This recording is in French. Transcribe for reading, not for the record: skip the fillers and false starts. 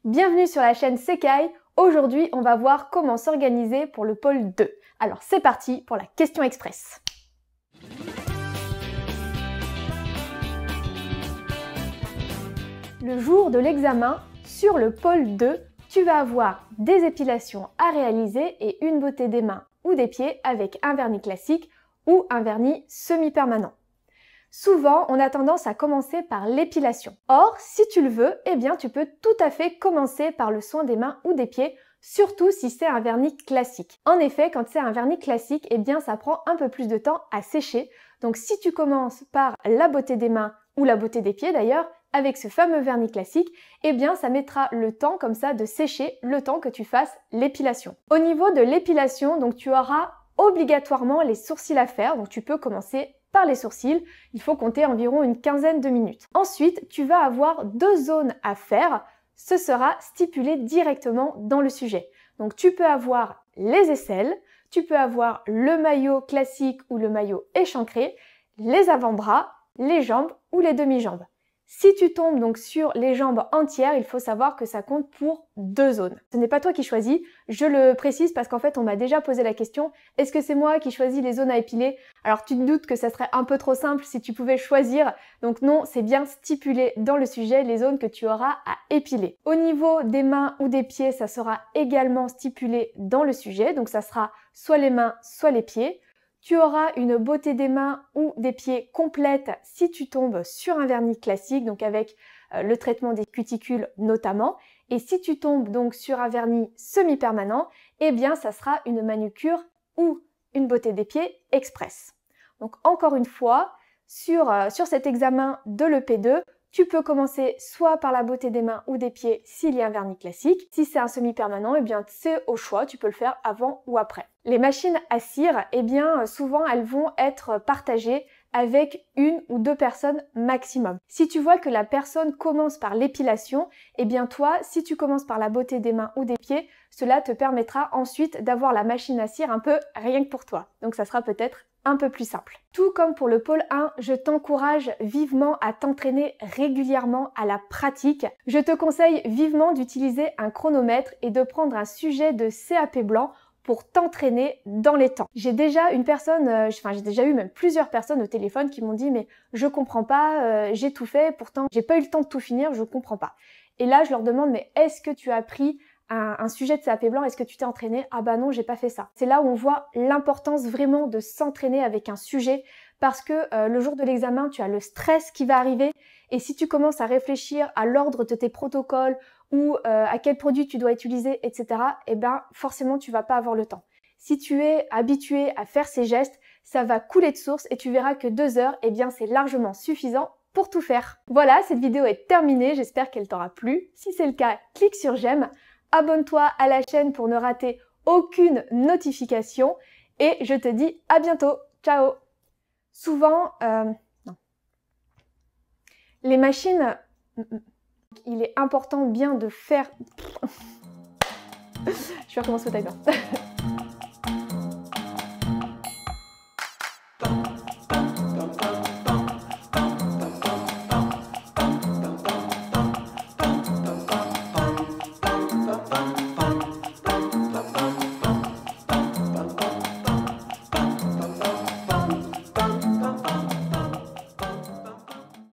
Bienvenue sur la chaîne Sekai. Aujourd'hui, on va voir comment s'organiser pour le pôle 2. Alors c'est parti pour la question express. Le jour de l'examen, sur le pôle 2, tu vas avoir des épilations à réaliser et une beauté des mains ou des pieds avec un vernis classique ou un vernis semi-permanent. Souvent, on a tendance à commencer par l'épilation. Or, si tu le veux, eh bien, tu peux tout à fait commencer par le soin des mains ou des pieds, surtout si c'est un vernis classique. En effet, quand c'est un vernis classique, eh bien, ça prend un peu plus de temps à sécher. Donc, si tu commences par la beauté des mains ou la beauté des pieds d'ailleurs, avec ce fameux vernis classique, eh bien, ça mettra le temps comme ça de sécher le temps que tu fasses l'épilation. Au niveau de l'épilation, donc, tu auras obligatoirement les sourcils à faire. Donc, tu peux commencer par les sourcils, il faut compter environ une quinzaine de minutes. Ensuite, tu vas avoir deux zones à faire. Ce sera stipulé directement dans le sujet. Donc tu peux avoir les aisselles, tu peux avoir le maillot classique ou le maillot échancré, les avant-bras, les jambes ou les demi-jambes. Si tu tombes donc sur les jambes entières, il faut savoir que ça compte pour deux zones. Ce n'est pas toi qui choisis, je le précise parce qu'en fait on m'a déjà posé la question, est-ce que c'est moi qui choisis les zones à épiler? Alors tu te doutes que ça serait un peu trop simple si tu pouvais choisir, donc non, c'est bien stipulé dans le sujet les zones que tu auras à épiler. Au niveau des mains ou des pieds, ça sera également stipulé dans le sujet, donc ça sera soit les mains, soit les pieds. Tu auras une beauté des mains ou des pieds complète si tu tombes sur un vernis classique, donc avec le traitement des cuticules notamment. Et si tu tombes donc sur un vernis semi-permanent, eh bien ça sera une manucure ou une beauté des pieds express. Donc encore une fois, sur cet examen de l'EP2, tu peux commencer soit par la beauté des mains ou des pieds s'il y a un vernis classique. Si c'est un semi-permanent, eh bien c'est au choix, tu peux le faire avant ou après. Les machines à cire, eh bien souvent elles vont être partagées avec une ou deux personnes maximum. Si tu vois que la personne commence par l'épilation, eh bien toi, si tu commences par la beauté des mains ou des pieds, cela te permettra ensuite d'avoir la machine à cire un peu rien que pour toi. Donc ça sera peut-être un peu plus simple. Tout comme pour le pôle 1, je t'encourage vivement à t'entraîner régulièrement à la pratique. Je te conseille vivement d'utiliser un chronomètre et de prendre un sujet de CAP blanc pour t'entraîner dans les temps. J'ai déjà eu même plusieurs personnes au téléphone qui m'ont dit mais je comprends pas, j'ai tout fait, pourtant j'ai pas eu le temps de tout finir, je comprends pas. Et là je leur demande mais est-ce que tu as pris un sujet de CAP blanc, est-ce que tu t'es entraîné? Ah bah non, j'ai pas fait ça. C'est là où on voit l'importance vraiment de s'entraîner avec un sujet parce que le jour de l'examen, tu as le stress qui va arriver et si tu commences à réfléchir à l'ordre de tes protocoles ou à quel produit tu dois utiliser, etc., eh ben forcément tu vas pas avoir le temps. Si tu es habitué à faire ces gestes, ça va couler de source et tu verras que 2 heures, eh bien c'est largement suffisant pour tout faire. Voilà, cette vidéo est terminée, j'espère qu'elle t'aura plu. Si c'est le cas, clique sur j'aime. Abonne-toi à la chaîne pour ne rater aucune notification et je te dis à bientôt. Ciao! Souvent, non. Les machines, il est important bien de faire... Je vais recommencer au timer.